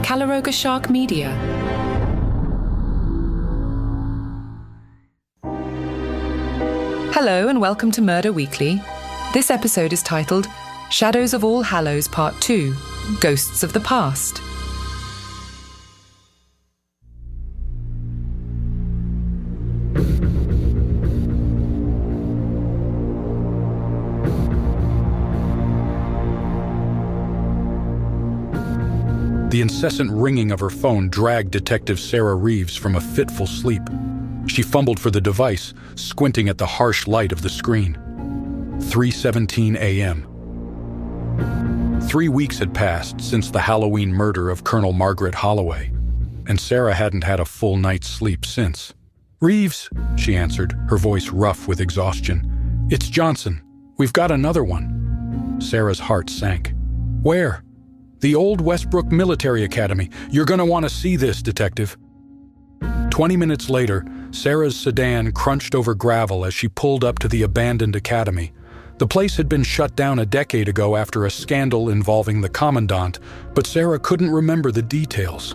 Calaroga Shark Media. Hello and welcome to Murder Weekly. This episode is titled Shadows of All Hallows Part 2, Ghosts of the Past. The incessant ringing of her phone dragged Detective Sarah Reeves from a fitful sleep. She fumbled for the device, squinting at the harsh light of the screen. 3:17 a.m. 3 weeks had passed since the Halloween murder of Colonel Margaret Holloway, and Sarah hadn't had a full night's sleep since. "Reeves," she answered, her voice rough with exhaustion. "It's Johnson. We've got another one." Sarah's heart sank. "Where?" "The old Westbrook Military Academy. You're gonna want to see this, Detective." 20 minutes later, Sarah's sedan crunched over gravel as she pulled up to the abandoned academy. The place had been shut down a decade ago after a scandal involving the commandant, but Sarah couldn't remember the details.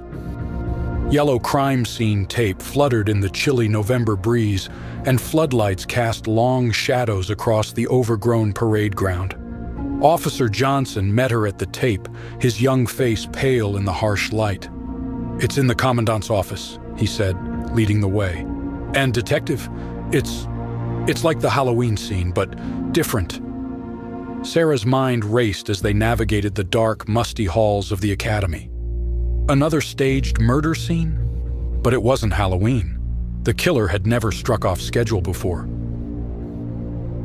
Yellow crime scene tape fluttered in the chilly November breeze, and floodlights cast long shadows across the overgrown parade ground. Officer Johnson met her at the tape, his young face pale in the harsh light. "It's in the commandant's office," he said, leading the way. "And Detective, it's like the Halloween scene, but different." Sarah's mind raced as they navigated the dark, musty halls of the academy. Another staged murder scene? But it wasn't Halloween. The killer had never struck off schedule before.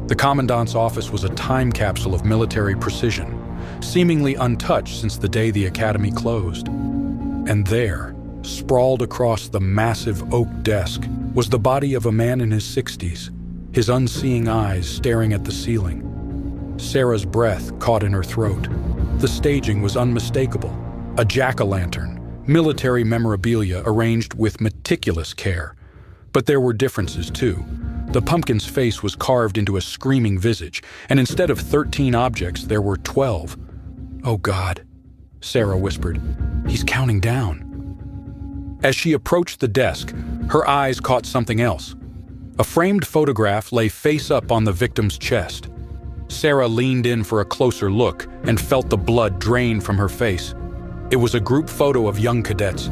The commandant's office was a time capsule of military precision, seemingly untouched since the day the academy closed. And there, sprawled across the massive oak desk, was the body of a man in his 60s, his unseeing eyes staring at the ceiling. Sarah's breath caught in her throat. The staging was unmistakable. A jack-o'-lantern, military memorabilia arranged with meticulous care. But there were differences too. The pumpkin's face was carved into a screaming visage, and instead of 13 objects, there were 12. "Oh God," Sarah whispered. "He's counting down." As she approached the desk, her eyes caught something else. A framed photograph lay face up on the victim's chest. Sarah leaned in for a closer look and felt the blood drain from her face. It was a group photo of young cadets,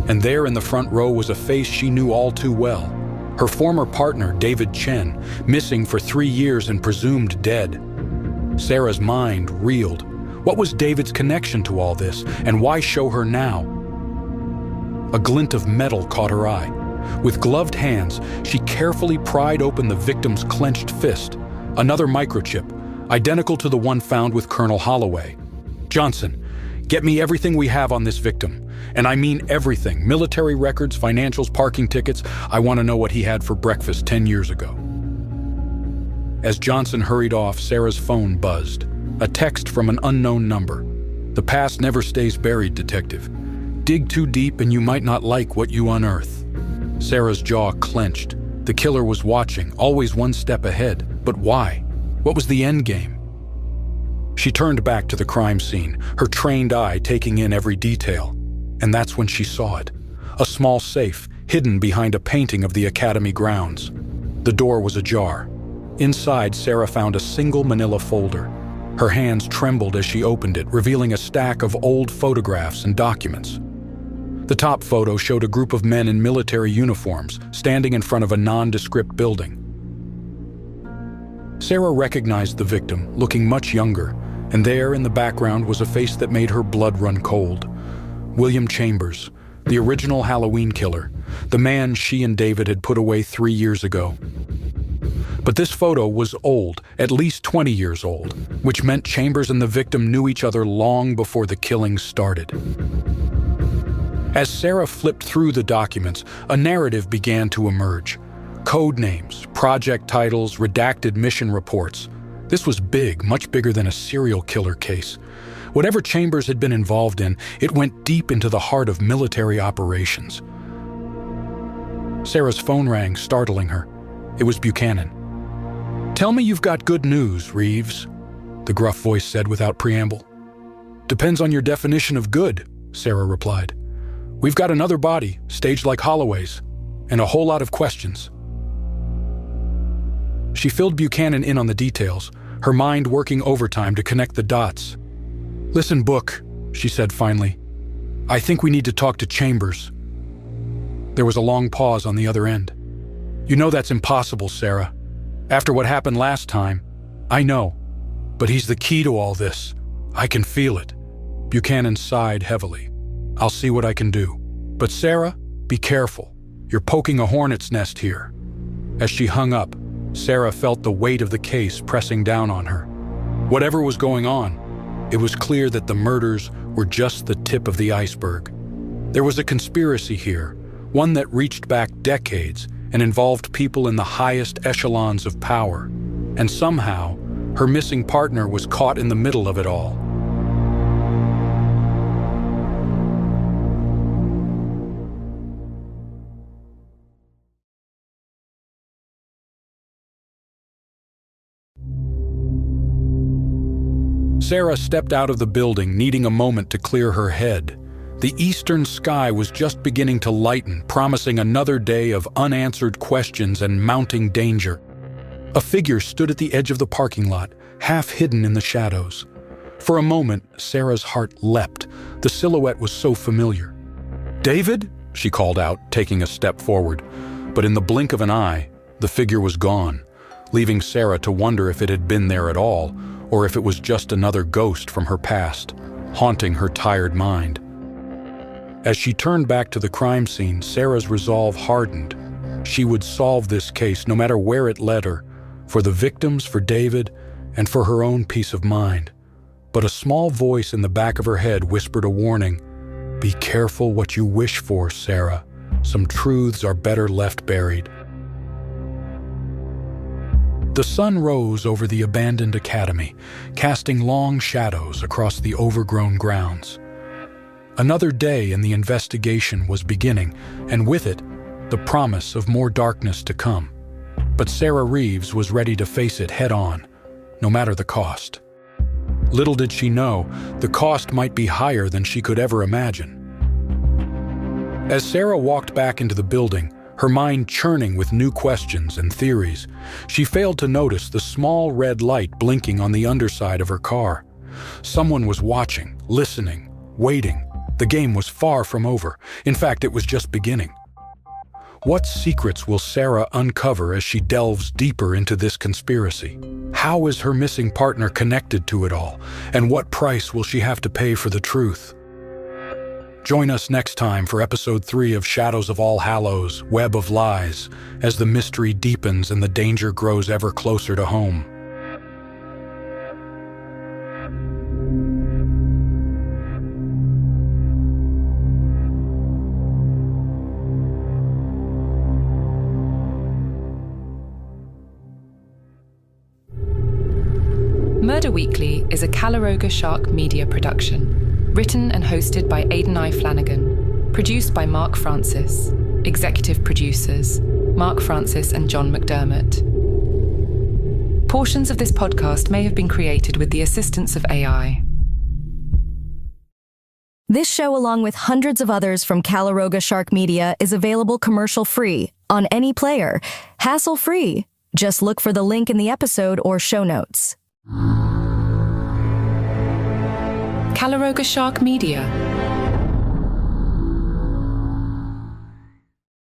and there in the front row was a face she knew all too well. Her former partner, David Chen, missing for 3 years and presumed dead. Sarah's mind reeled. What was David's connection to all this, and why show her now? A glint of metal caught her eye. With gloved hands, she carefully pried open the victim's clenched fist. Another microchip, identical to the one found with Colonel Holloway. "Johnson, get me everything we have on this victim. And I mean everything. Military records, financials, parking tickets. I want to know what he had for breakfast 10 years ago." As Johnson hurried off, Sarah's phone buzzed. A text from an unknown number. "The past never stays buried, Detective. Dig too deep and you might not like what you unearth." Sarah's jaw clenched. The killer was watching, always one step ahead. But why? What was the end game? She turned back to the crime scene, her trained eye taking in every detail. And that's when she saw it. A small safe, hidden behind a painting of the academy grounds. The door was ajar. Inside, Sarah found a single manila folder. Her hands trembled as she opened it, revealing a stack of old photographs and documents. The top photo showed a group of men in military uniforms, standing in front of a nondescript building. Sarah recognized the victim, looking much younger, and there in the background was a face that made her blood run cold. William Chambers, the original Halloween killer, the man she and David had put away 3 years ago. But this photo was old, at least 20 years old, which meant Chambers and the victim knew each other long before the killing started. As Sarah flipped through the documents, a narrative began to emerge. Code names, project titles, redacted mission reports. This was big, much bigger than a serial killer case. Whatever Chambers had been involved in, it went deep into the heart of military operations. Sarah's phone rang, startling her. It was Buchanan. "Tell me you've got good news, Reeves," the gruff voice said without preamble. "Depends on your definition of good," Sarah replied. We've got another body, staged like Holloway's, and a whole lot of questions. She filled Buchanan in on the details, her mind working overtime to connect the dots. "Listen, Book," she said finally. "I think we need to talk to Chambers." There was a long pause on the other end. "You know that's impossible, Sarah. After what happened last time, I know. But he's the key to all this. I can feel it." Buchanan sighed heavily. "I'll see what I can do. But Sarah, be careful. You're poking a hornet's nest here." As she hung up, Sarah felt the weight of the case pressing down on her. Whatever was going on, it was clear that the murders were just the tip of the iceberg. There was a conspiracy here, one that reached back decades and involved people in the highest echelons of power. And somehow, her missing partner was caught in the middle of it all. Sarah stepped out of the building, needing a moment to clear her head. The eastern sky was just beginning to lighten, promising another day of unanswered questions and mounting danger. A figure stood at the edge of the parking lot, half hidden in the shadows. For a moment, Sarah's heart leapt. The silhouette was so familiar. "David?" she called out, taking a step forward. But in the blink of an eye, the figure was gone, leaving Sarah to wonder if it had been there at all, or if it was just another ghost from her past, haunting her tired mind. As she turned back to the crime scene, Sarah's resolve hardened. She would solve this case no matter where it led her, for the victims, for David, and for her own peace of mind. But a small voice in the back of her head whispered a warning. "Be careful what you wish for, Sarah. Some truths are better left buried." The sun rose over the abandoned academy, casting long shadows across the overgrown grounds. Another day in the investigation was beginning, and with it, the promise of more darkness to come. But Sarah Reeves was ready to face it head-on, no matter the cost. Little did she know, the cost might be higher than she could ever imagine. As Sarah walked back into the building, her mind churning with new questions and theories, she failed to notice the small red light blinking on the underside of her car. Someone was watching, listening, waiting. The game was far from over. In fact, it was just beginning. What secrets will Sarah uncover as she delves deeper into this conspiracy? How is her missing partner connected to it all? And what price will she have to pay for the truth? Join us next time for episode 3 of Shadows of All Hallows, Web of Lies, as the mystery deepens and the danger grows ever closer to home. Murder Weekly is a Calaroga Shark media production. Written and hosted by Aidan I. Flanagan. Produced by Mark Francis. Executive producers, Mark Francis and John McDermott. Portions of this podcast may have been created with the assistance of AI. This show, along with hundreds of others from Calaroga Shark Media, is available commercial-free on any player. Hassle-free. Just look for the link in the episode or show notes. Calaroga Shark Media.